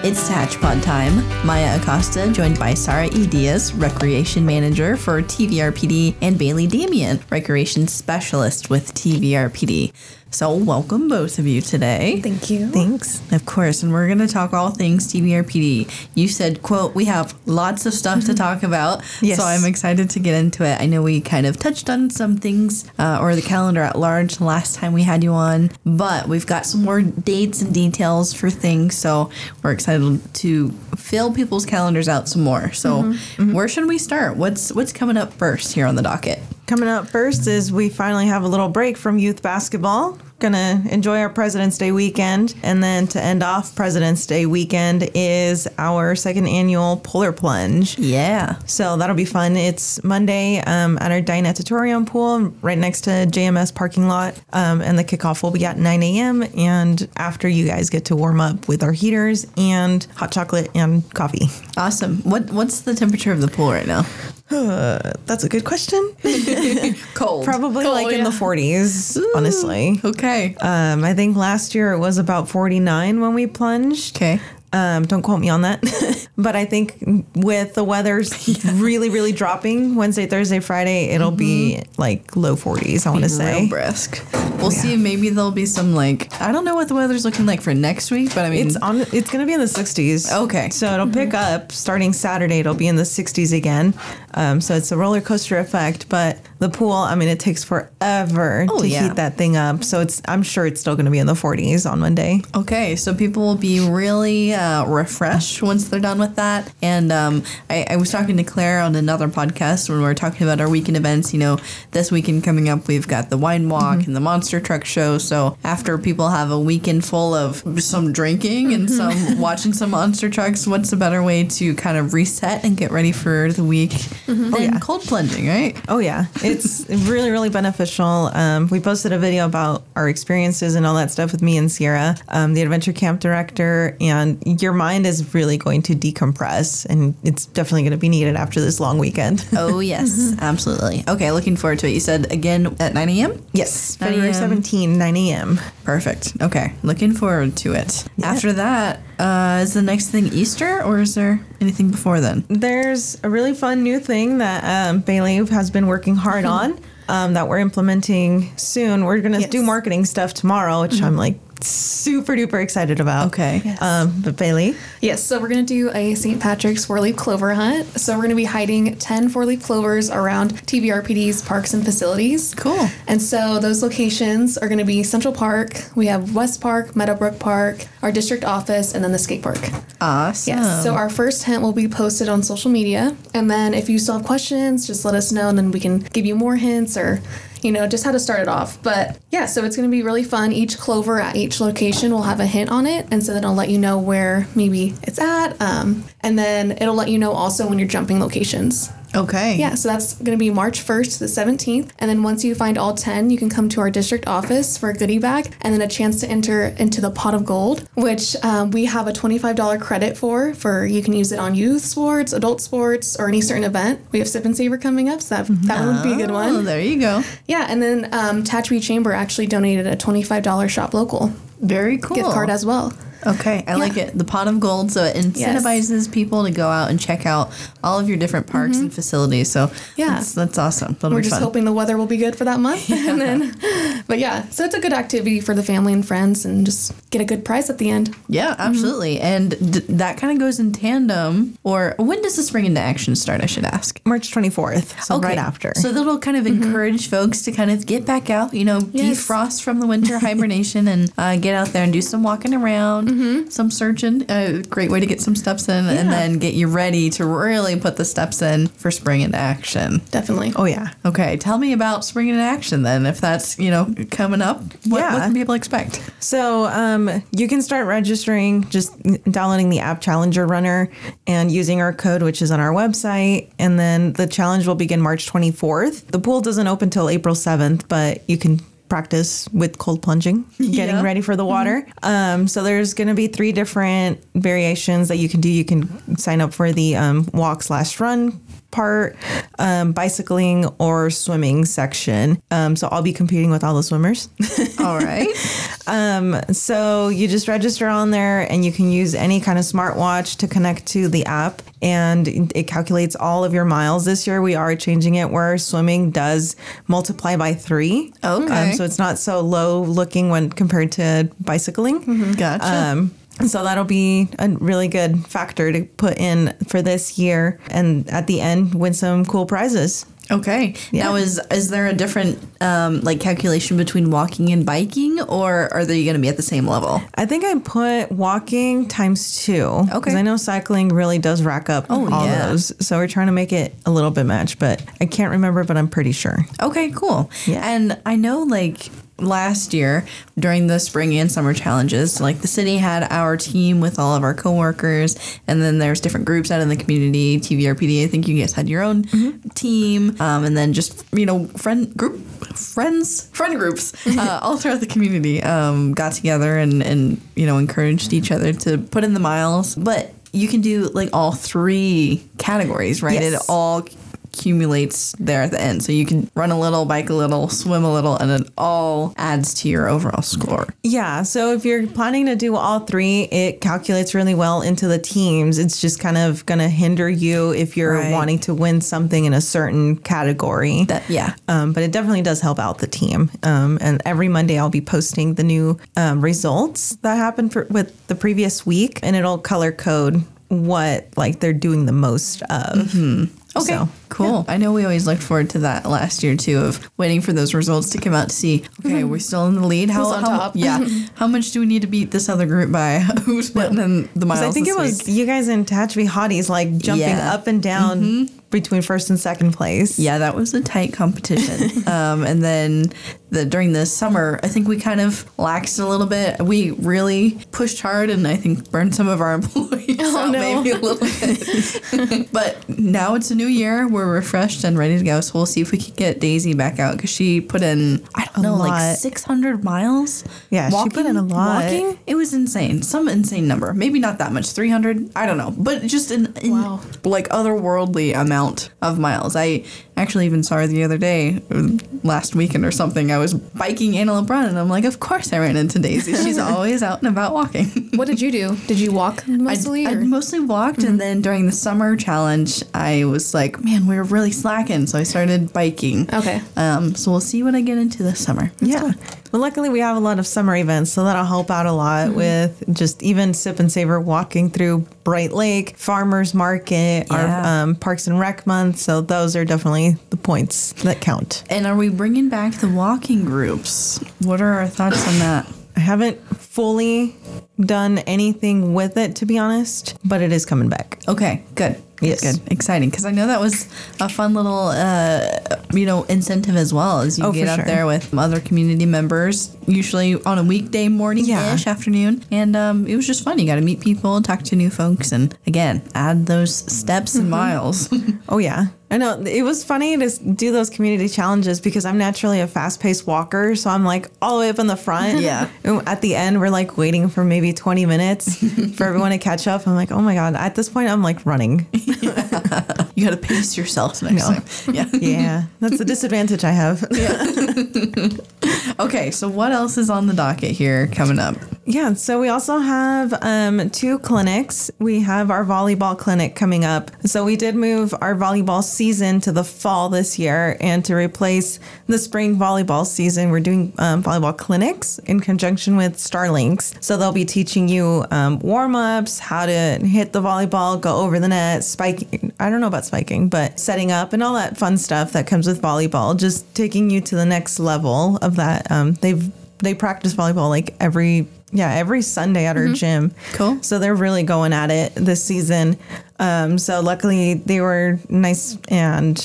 It's Hatch Pod time. Maya Acosta, joined by Sarah E. Diaz, Recreation Manager for TVRPD, and Bailey Damien, Recreation Specialist with TVRPD. So welcome both of you today. Thank you. Thanks. Of course, and we're going to talk all things TVRPD. You said, quote, we have lots of stuff to talk about, Yes. so I'm excited to get into it. I know we kind of touched on some things, or the calendar at large last time we had you on, but we've got some more dates and details for things, so we're excited to fill people's calendars out some more. So where should we start? What's coming up first here on the docket? Coming up first is we finally have a little break from youth basketball. Gonna enjoy our President's Day weekend. And then to end off President's Day weekend is our second annual Polar Plunge. Yeah. So that'll be fun. It's Monday at our Dinetatorium pool right next to JMS parking lot. And the kickoff will be at 9 a.m. And after, you guys get to warm up with our heaters and hot chocolate and coffee. Awesome. What's the temperature of the pool right now? That's a good question. Cold. Probably in the 40s, honestly. Okay. I think last year it was about 49 when we plunged. Okay. Don't quote me on that. But I think with the weather's really, really dropping Wednesday, Thursday, Friday, it'll be like low 40s, I want to say. Real brisk. We'll see. Maybe there'll be some I don't know what the weather's looking like for next week, but I mean. It's going to be in the 60s. Okay. So it'll pick up starting Saturday. It'll be in the 60s again. So it's a roller coaster effect. But the pool, I mean, it takes forever to heat that thing up. So I'm sure it's still going to be in the 40s on Monday. Okay. So people will be really refreshed once they're done with that. And I was talking to Claire on another podcast when we were talking about our weekend events. You know, this weekend coming up, we've got the wine walk and the monster truck show. So after people have a weekend full of some drinking and some watching some monster trucks, what's a better way to kind of reset and get ready for the week than cold plunging, right? Oh, yeah. It's really, really beneficial. We posted a video about our experiences and all that stuff with me and Sierra, the adventure camp director, and your mind is really going to decompress, and it's definitely going to be needed after this long weekend. Oh, yes, absolutely. Okay, looking forward to it. You said again at 9 a.m.? Yes, February 17, 9 a.m. Perfect. Okay, looking forward to it. Yeah. After that, is the next thing Easter, or is there anything before then? There's a really fun new thing that Bailey has been working hard on that we're implementing soon. We're going to do marketing stuff tomorrow, which I'm super duper excited about. Okay. Yes. But Bailey? Yes, so we're going to do a St. Patrick's four-leaf clover hunt. So we're going to be hiding 10 four-leaf clovers around TVRPD's parks and facilities. Cool. And so those locations are going to be Central Park, we have West Park, Meadowbrook Park, our district office, and then the skate park. Awesome. Yes, so our first hunt will be posted on social media. And then if you still have questions, just let us know, and then we can give you more hints or just how to start it off. But yeah, so it's going to be really fun. Each clover at each location will have a hint on it. And so then it'll let you know where maybe it's at. And then it'll let you know also when you're jumping locations. Okay. Yeah, so that's going to be March 1st to the 17th. And then once you find all 10, you can come to our district office for a goodie bag and then a chance to enter into the pot of gold, which we have a $25 credit for you can use it on youth sports, adult sports, or any certain event. We have Sip and Savor coming up, so that one would be a good one. Oh, there you go. Yeah, and then Tehachapi Chamber actually donated a $25 shop local Very cool. gift card as well. Okay, I like it. The pot of gold, so it incentivizes people to go out and check out all of your different parks and facilities. So that's awesome. That'll We're be just fun. hoping the weather will be good for that month. And then, but so it's a good activity for the family and friends and just get a good prize at the end. Yeah, absolutely. And that kind of goes in tandem, or when does the Spring into Action start, I should ask? March 24th, so right after. So that'll kind of encourage folks to kind of get back out, defrost from the winter hibernation and get out there and do some walking around. Some searching, a great way to get some steps in, and then get you ready to really put the steps in for Spring into Action. Definitely. Oh, yeah. Okay, tell me about Spring into Action then, if that's, coming up. What can people expect? So you can start registering, just downloading the app Challenger Runner and using our code, which is on our website. And then the challenge will begin March 24th. The pool doesn't open till April 7th, but you can practice with cold plunging, getting ready for the water. So there's going to be 3 different variations that you can do. You can sign up for the walk/run part, bicycling or swimming section. So I'll be competing with all the swimmers. All right. So you just register on there and you can use any kind of smartwatch to connect to the app, and it calculates all of your miles. This year we are changing it where swimming does multiply by 3. Okay. So it's not so low looking when compared to bicycling. Gotcha. So that'll be a really good factor to put in for this year, and at the end win some cool prizes. Okay. Yeah. Now, is there a different like calculation between walking and biking, or are they going to be at the same level? I think I put walking times 2. Okay. Because I know cycling really does rack up all those. So we're trying to make it a little bit match, but I can't remember, but I'm pretty sure. Okay, cool. Yeah. And I know, like, last year during the spring and summer challenges, like the city had our team with all of our coworkers, and then there's different groups out in the community. TVRPD, I think you guys had your own team, and then just friend groups all throughout the community got together and encouraged each other to put in the miles. But you can do like all 3 categories, right? Yes. It all accumulates there at the end. So you can run a little, bike a little, swim a little, and it all adds to your overall score. Yeah. So if you're planning to do all 3, it calculates really well into the teams. It's just kind of going to hinder you if you're wanting to win something in a certain category. But it definitely does help out the team. And every Monday I'll be posting the new results that happened with the previous week, and it'll color code what like they're doing the most of. Okay, So, cool. I know we always looked forward to that last year too, of waiting for those results to come out to see, okay, we're still in the lead. Who's on top? How much do we need to beat this other group by? Who's putting in the miles? I think this it was week? you guys in Tehachapi Hotties like jumping up and down between first and second place. Yeah, that was a tight competition. And then during the summer, I think we kind of laxed a little bit. We really pushed hard and I think burned some of our employees out maybe a little bit. But now it's a new year. We're refreshed and ready to go. So we'll see if we can get Daisy back out because she put in, like 600 miles. Yeah, she put in a lot. Walking? It was insane. Some insane number. Maybe not that much. 300? I don't know. But just an like otherworldly amount of miles. I actually even saw her the other day, last weekend or something. I was biking Antelope Run, and I'm like, of course I ran into Daisy. She's always out and about walking. What did you do? Did you walk mostly? I mostly walked, and then during the summer challenge, I was like, man, we were really slacking, so I started biking. Okay. So we'll see what I get into this summer. Yeah. Well, luckily we have a lot of summer events, so that'll help out a lot with just even Sip and Savor walking through Bright Lake, Farmers Market, our Parks and Rec month. So those are definitely the points that count. And are we bringing back the walking groups? What are our thoughts on that? I haven't fully done anything with it, to be honest, but it is coming back. Okay, good. Yes. Good. Exciting. Because I know that was a fun little, incentive as well, as you get out there with other community members, usually on a weekday morning-ish, afternoon. And it was just fun. You got to meet people, talk to new folks, and again, add those steps and miles. Oh, yeah. I know. It was funny to do those community challenges because I'm naturally a fast-paced walker. So I'm like all the way up in the front. Yeah. And at the end, we're like waiting for maybe 20 minutes for everyone to catch up. I'm like, oh my God. At this point, I'm like running. You got to pace yourself next time. Yeah. Yeah. That's the disadvantage I have. Okay. So what else is on the docket here coming up? Yeah, so we also have 2 clinics. We have our volleyball clinic coming up. So we did move our volleyball season to the fall this year, and to replace the spring volleyball season, we're doing volleyball clinics in conjunction with Starlinks. So they'll be teaching you warm-ups, how to hit the volleyball, go over the net, spiking. I don't know about spiking, but setting up and all that fun stuff that comes with volleyball, just taking you to the next level of that. They practice volleyball like every Sunday at our gym. Cool. So they're really going at it this season. So luckily they were nice and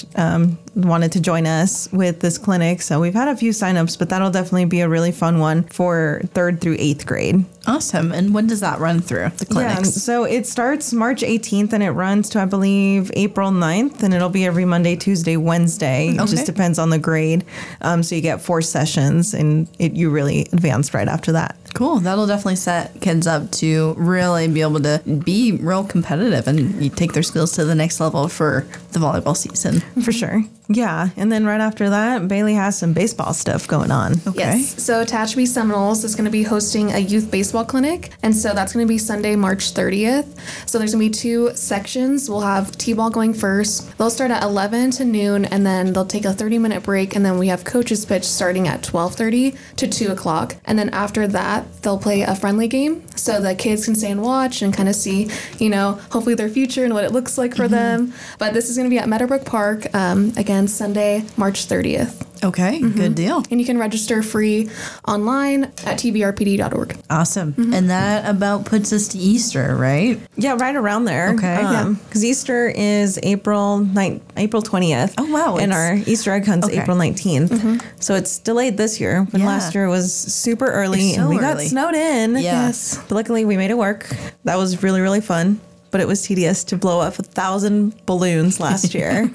wanted to join us with this clinic. So we've had a few signups, but that'll definitely be a really fun one for 3rd through 8th grade. Awesome. And when does that run through, the clinics? Yeah, so it starts March 18th and it runs to, I believe, April 9th, and it'll be every Monday, Tuesday, Wednesday. It just depends on the grade. So you get 4 sessions, and you really advance right after that. Cool. That'll definitely set kids up to really be able to be real competitive and you take their skills to the next level for the volleyball season. For sure. Yeah. And then right after that, Bailey has some baseball stuff going on. Okay. Yes. So Tehachapi Seminoles is going to be hosting a youth baseball clinic. And so that's going to be Sunday, March 30th. So there's going to be 2 sections. We'll have T-ball going first. They'll start at 11 to noon, and then they'll take a 30-minute break. And then we have coach's pitch starting at 12:30 to 2 o'clock. And then after that, they'll play a friendly game so that kids can stay and watch and kind of see, hopefully their future and what it looks like for them. But this is going to be at Meadowbrook Park, again, Sunday, March 30th. Okay, good deal. And you can register free online at TVRPD.org. Awesome. And that about puts us to Easter, right? Yeah, right around there. Okay. Because Easter is April 20th. Oh, wow. And our Easter egg hunt's April 19th. So it's delayed this year. But last year was super early, It's so and we got early. snowed in. Yes. But luckily, we made it work. That was really, really fun. But it was tedious to blow up 1,000 balloons last year.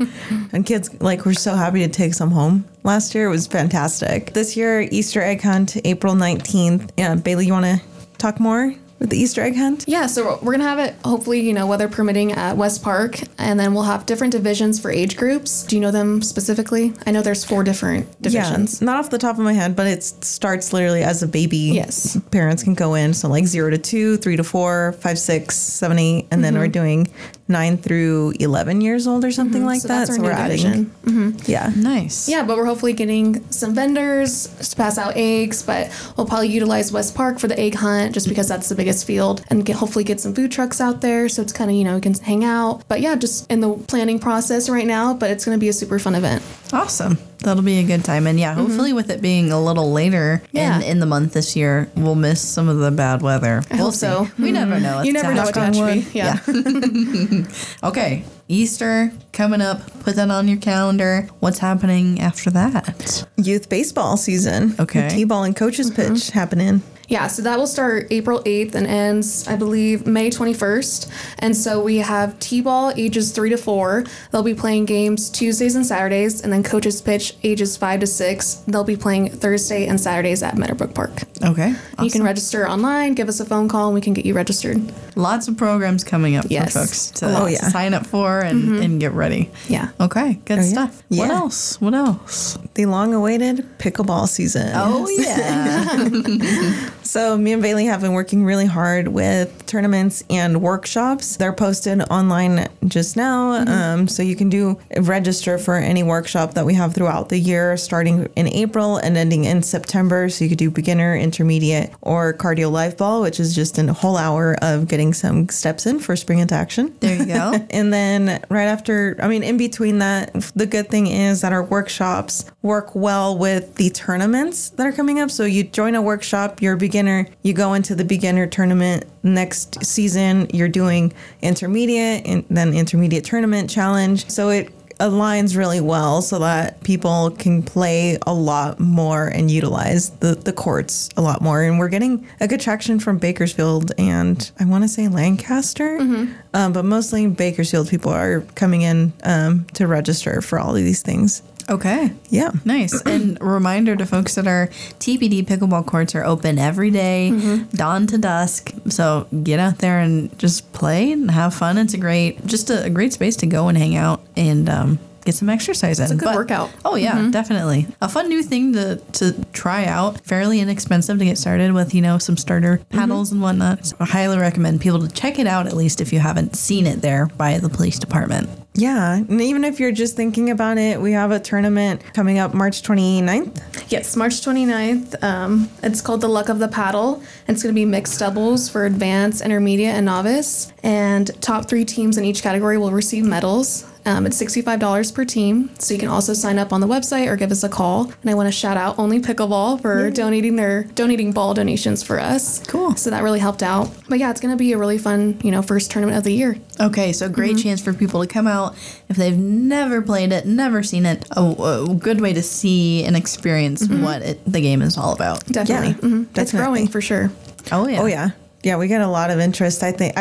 And kids were so happy to take some home. Last year it was fantastic. This year, Easter egg hunt, April 19th. Yeah, Bailey, you want to talk more with the Easter egg hunt? Yeah, so we're going to have it, hopefully, weather permitting, at West Park. And then we'll have different divisions for age groups. Do you know them specifically? I know there's 4 different divisions. Yeah, not off the top of my head, but it starts literally as a baby. Yes. Parents can go in. So 0 to 2, 3 to 4, 5, 6, 7, 8. And then we're doing 9 through 11 years old or something like So that. that's our So new we're adding. division. Yeah. Nice. Yeah, but we're hopefully getting some vendors to pass out eggs, but we'll probably utilize West Park for the egg hunt just because that's the biggest field, and hopefully get some food trucks out there so it's kind of, we can hang out. But yeah, just in the planning process right now, but it's going to be a super fun event. Awesome. That'll be a good time. And yeah, hopefully with it being a little later in the month this year, we'll miss some of the bad weather. I hope so. We never know. You never know what Tehachapi. Yeah. Okay. Easter coming up. Put that on your calendar. What's happening after that? Youth baseball season. Okay. T-ball and coaches pitch happening. Yeah, so that will start April 8th and ends, I believe, May 21st. And so we have T-ball ages 3 to 4. They'll be playing games Tuesdays and Saturdays, and then coaches pitch ages 5 to 6. They'll be playing Thursday and Saturdays at Meadowbrook Park. Okay. You can register online, give us a phone call, and we can get you registered. Lots of programs coming up Yes. for folks to sign up for and get ready. Yeah. Okay. Good stuff. Yeah. What else? What else? The long-awaited pickleball season. Oh, yeah. So me and Bailey have been working really hard with tournaments and workshops. They're posted online just now. So you can register for any workshop that we have throughout the year, starting in April and ending in September. So you could do beginner, intermediate, or cardio live ball, which is just a whole hour of getting some steps in for spring into action. There you go. And then right after, in between that, the good thing is that our workshops work well with the tournaments that are coming up. So you join a workshop, you're a beginner, you go into the beginner tournament. Next season, you're doing intermediate and then intermediate tournament challenge. So it aligns really well so that people can play a lot more and utilize the courts a lot more. And we're getting a good traction from Bakersfield and I want to say Lancaster, but mostly Bakersfield people are coming in to register for all of these things. Okay. Yeah. Nice. And a reminder to folks that our TPD pickleball courts are open every day, dawn to dusk. So get out there and just play and have fun. It's a great space to go and hang out and get some exercise in. It's a good workout. Oh, yeah, definitely. A fun new thing to try out. Fairly inexpensive to get started with, some starter paddles and whatnot. So I highly recommend people to check it out, at least if you haven't seen it there by the police department. Yeah. And even if you're just thinking about it, we have a tournament coming up March 29th. Yes, March 29th. It's called the Luck of the Paddle. It's going to be mixed doubles for advanced, intermediate, and novice. And top 3 teams in each category will receive medals. It's $65 per team. So you can also sign up on the website or give us a call. And I want to shout out Only Pickleball for donating ball donations for us. Cool. So that really helped out. But yeah, it's going to be a really fun, first tournament of the year. Okay, so great chance for people to come out if they've never played it, never seen it. A good way to see and experience what the game is all about. Definitely. Yeah, It's growing for sure. Oh yeah. Oh, yeah. Yeah, we get a lot of interest. I think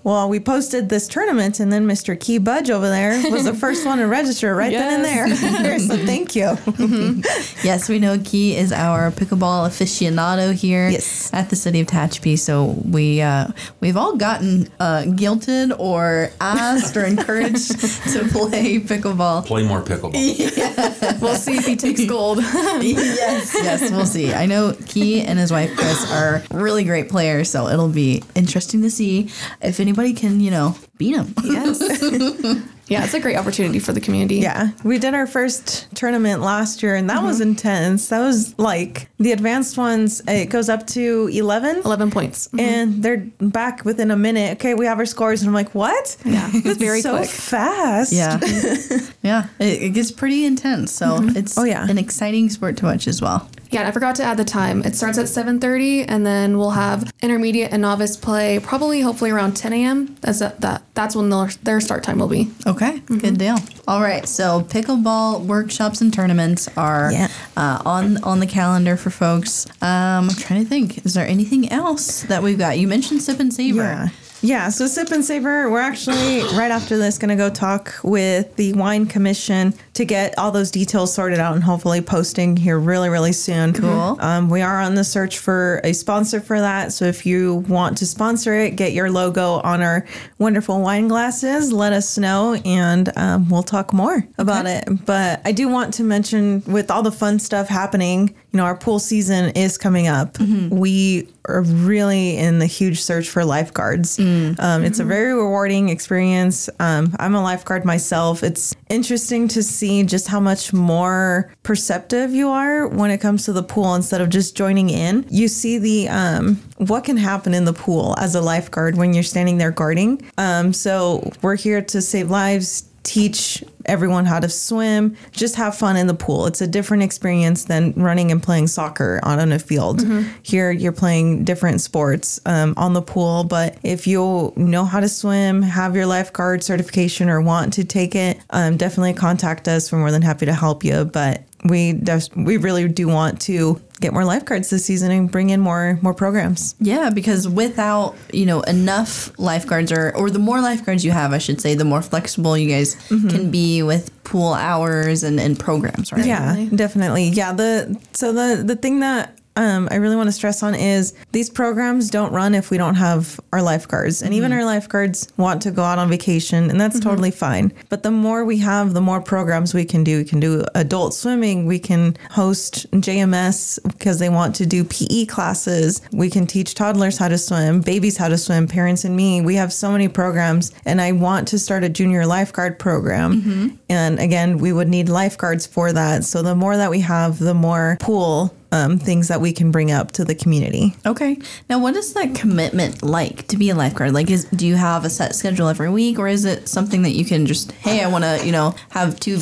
well, we posted this tournament, and then Mr. Key Budge over there was the first one to register right then and there. So thank you. Yes, we know Key is our pickleball aficionado here at the City of Tehachapi. So we've all gotten guilted or asked or encouraged to play pickleball. Play more pickleball. We'll see if he takes gold. Yes, we'll see. I know Key and his wife Chris are really great players, so it'll be interesting to see if anybody can, beat them. Yes. Yeah, it's a great opportunity for the community. Yeah, we did our first tournament last year, and that was intense. That was like the advanced ones, it goes up to 11. 11 points. And they're back within a minute. Okay, we have our scores. And I'm like, what? Yeah, it's very so quick. fast. Yeah. Yeah, it gets pretty intense. So it's an exciting sport to watch as well. Yeah, and I forgot to add the time. It starts at 7:30, and then we'll have intermediate and novice play hopefully around 10 a.m. That's when their start time will be. Okay, good deal. All right, so pickleball workshops and tournaments are on the calendar for folks. I'm trying to think. Is there anything else that we've got? You mentioned Sip and Savor. Yeah, so Sip and Savor, we're actually, right after this, going to go talk with the Wine Commission to get all those details sorted out and hopefully posting here really, really soon. Cool. We are on the search for a sponsor for that. So if you want to sponsor it, get your logo on our wonderful wine glasses, let us know, and we'll talk more about it. But I do want to mention, with all the fun stuff happening, our pool season is coming up. We are really in the huge search for lifeguards. It's a very rewarding experience. I'm a lifeguard myself. It's interesting to see just how much more perceptive you are when it comes to the pool instead of just joining in. You see the what can happen in the pool as a lifeguard when you're standing there guarding. So we're here to save lives, teach everyone how to swim, just have fun in the pool. It's a different experience than running and playing soccer on a field. Here, you're playing different sports on the pool, but if you know how to swim, have your lifeguard certification, or want to take it, definitely contact us. We're more than happy to help you, but we really do want to get more lifeguards this season and bring in more programs. Yeah, because without, enough lifeguards, or the more lifeguards you have, I should say, the more flexible you guys can be with pool hours and programs, right? Yeah, definitely. Yeah, the thing that I really want to stress on is these programs don't run if we don't have our lifeguards. And even our lifeguards want to go out on vacation, and that's totally fine. But the more we have, the more programs we can do. We can do adult swimming. We can host JMS because they want to do PE classes. We can teach toddlers how to swim, babies how to swim, parents and me. We have so many programs, and I want to start a junior lifeguard program. And again, we would need lifeguards for that. So the more that we have, the more pool things that we can bring up to the community. Okay. Now, what is that commitment like to be a lifeguard? Like, do you have a set schedule every week, or is it something that you can just, hey, I want to, have 2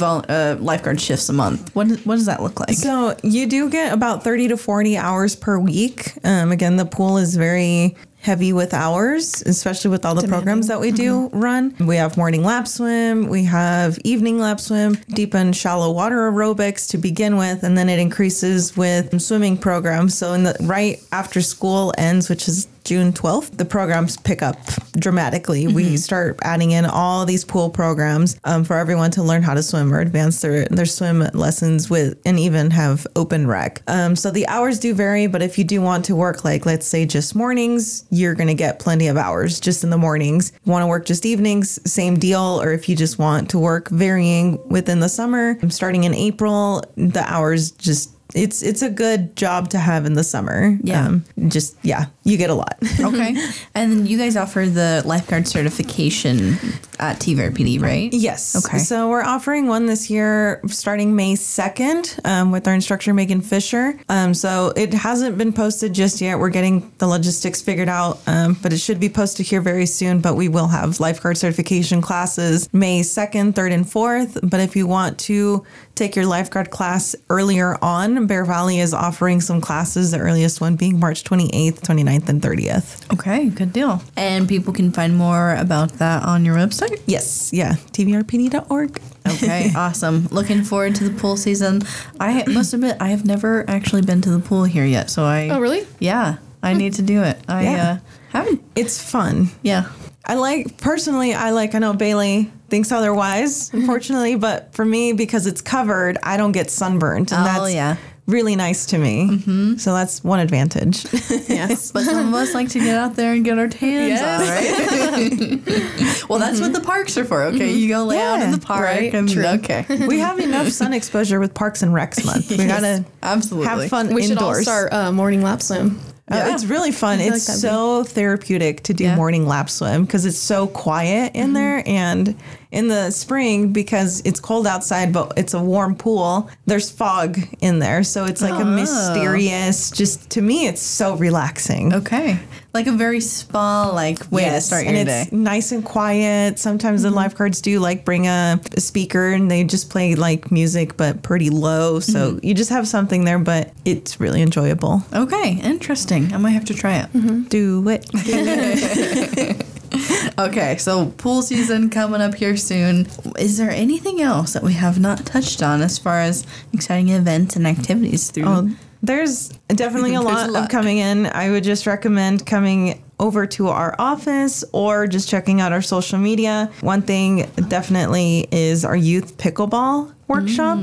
lifeguard shifts a month? What does that look like? So you do get about 30 to 40 hours per week. Again, the pool is very heavy with hours, especially with all the programs that we do run. We have morning lap swim, we have evening lap swim, deep and shallow water aerobics to begin with, and then it increases with swimming programs. So right after school ends, which is June 12th, the programs pick up dramatically. We start adding in all these pool programs for everyone to learn how to swim or advance their swim lessons with, and even have open rec. So the hours do vary, but if you do want to work, like, let's say just mornings, you're going to get plenty of hours just in the mornings. You want to work just evenings, same deal. Or if you just want to work varying within the summer, starting in April, the hours just it's a good job to have in the summer. Yeah. You get a lot. Okay. And then you guys offer the lifeguard certification at TVRPD, right? Yes. Okay. So we're offering one this year starting May 2nd with our instructor, Megan Fisher. So it hasn't been posted just yet. We're getting the logistics figured out, but it should be posted here very soon. But we will have lifeguard certification classes May 2nd, 3rd, and 4th. But if you want to take your lifeguard class earlier on, Bear Valley is offering some classes, the earliest one being March 28th, 29th, and 30th. Okay, good deal. And people can find more about that on your website? Yes. Yeah. TVRPD.org. Okay, awesome. Looking forward to the pool season. I must admit, I have never actually been to the pool here yet. So Oh, really? Yeah, I need to do it. I haven't. It's fun. Yeah. I know Bailey thinks otherwise, unfortunately, but for me, because it's covered, I don't get sunburned. And that's really nice to me. Mm-hmm. So that's one advantage. Yes. But some of us like to get out there and get our tans on, right? Well, that's what the parks are for, okay? You go lay out in the park. Right. And, True. Okay. We have enough sun exposure with Parks and Recs month. We gotta absolutely have fun We should all indoors. start morning lap swim. It's really fun. I feel It's like that'd so therapeutic to do morning lap swim because it's so quiet in there. And in the spring, because it's cold outside, but it's a warm pool, there's fog in there. So it's like a mysterious, just to me, it's so relaxing. Okay. Like a very spa-like way to start your and day. it's nice and quiet. Sometimes the lifeguards do like bring a speaker and they just play like music, but pretty low. So you just have something there, but it's really enjoyable. Okay, interesting. I might have to try it. Do it. Okay, so pool season coming up here soon. Is there anything else that we have not touched on as far as exciting events and activities through? There's definitely a lot of coming in. I would just recommend coming over to our office or just checking out our social media. One thing definitely is our youth pickleball workshop.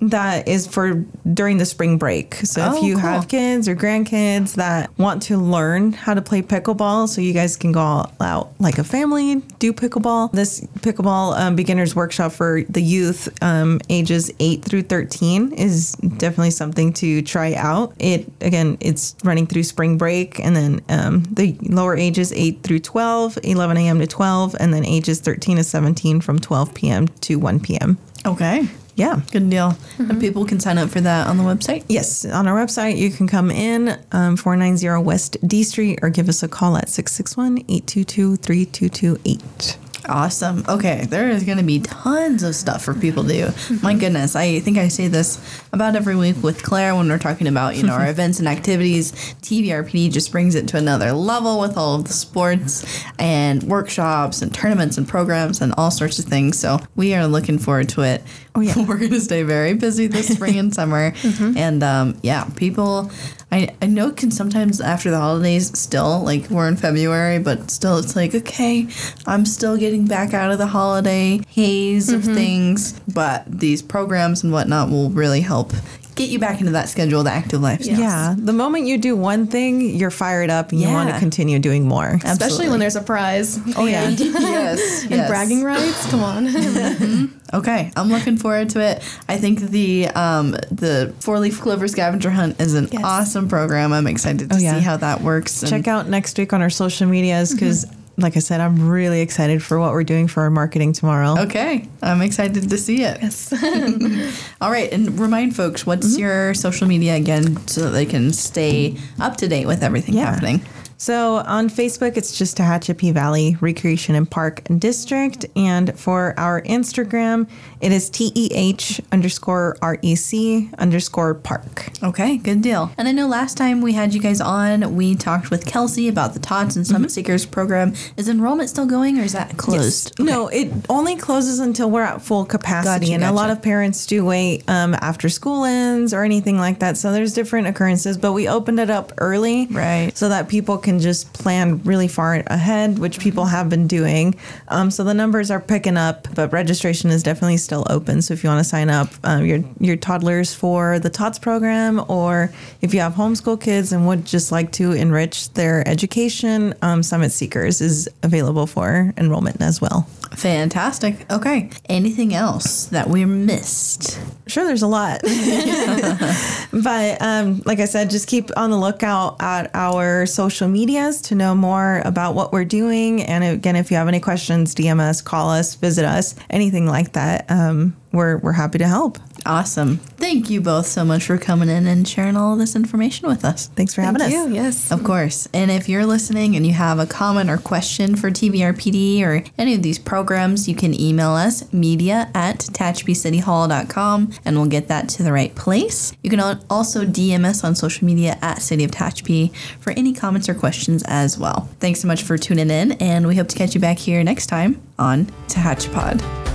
That is for during the spring break. So if you have kids or grandkids that want to learn how to play pickleball, so you guys can go out like a family, do pickleball. This pickleball beginners workshop for the youth ages 8 through 13 is definitely something to try out. It's running through spring break, and then the lower ages 8 through 12, 11 a.m. to 12, and then ages 13 to 17 from 12 p.m. to 1 p.m. Okay. Yeah. Good deal. And people can sign up for that on the website? Yes. On our website, you can come in 490 West D Street or give us a call at 661-822-3228. Awesome. Okay, there is going to be tons of stuff for people to do. My goodness, I think I say this about every week with Claire when we're talking about, our events and activities. TVRPD just brings it to another level with all of the sports and workshops and tournaments and programs and all sorts of things. So we are looking forward to it. Oh, yeah. We're going to stay very busy this spring and summer. And people, I know can sometimes after the holidays still, like we're in February, but still it's like, okay, I'm still getting back out of the holiday haze of things. But these programs and whatnot will really help get you back into that schedule, the active lifestyle. Yeah. The moment you do one thing, you're fired up and you want to continue doing more. Especially when there's a prize. Oh, yeah. Yes. And bragging rights. Come on. Okay, I'm looking forward to it. I think the 4-leaf clover scavenger hunt is an awesome program. I'm excited to see how that works. Check out next week on our social medias because, like I said, I'm really excited for what we're doing for our marketing tomorrow. Okay, I'm excited to see it. Yes. All right, and remind folks, what's your social media again so that they can stay up to date with everything happening? So on Facebook, it's just Tehachapi Valley Recreation and Park District. And for our Instagram, it is TEH_REC_park. Okay, good deal. And I know last time we had you guys on, we talked with Kelsey about the TOTS and Summit Seekers program. Is enrollment still going or is that closed? Yes. Okay. No, it only closes until we're at full capacity. A lot of parents do wait after school ends or anything like that. So there's different occurrences, but we opened it up early. Right. So that people can just plan really far ahead, which people have been doing. So the numbers are picking up, but registration is definitely still open. So if you want to sign up your toddlers for the TOTS program, or if you have homeschool kids and would just like to enrich their education, Summit Seekers is available for enrollment as well. Fantastic. Okay. Anything else that we missed? Sure, there's a lot. But like I said, just keep on the lookout at our social medias to know more about what we're doing. And again, if you have any questions, DM us, call us, visit us, anything like that. We're happy to help. Awesome. Thank you both so much for coming in and sharing all of this information with us. Thanks for having us. Thank you. Yes. Of course. And if you're listening and you have a comment or question for TVRPD or any of these programs, you can email us media@tehachapiecityhall.com and we'll get that to the right place. You can also DM us on social media at City of Tehachapi for any comments or questions as well. Thanks so much for tuning in, and we hope to catch you back here next time on Tehachapod.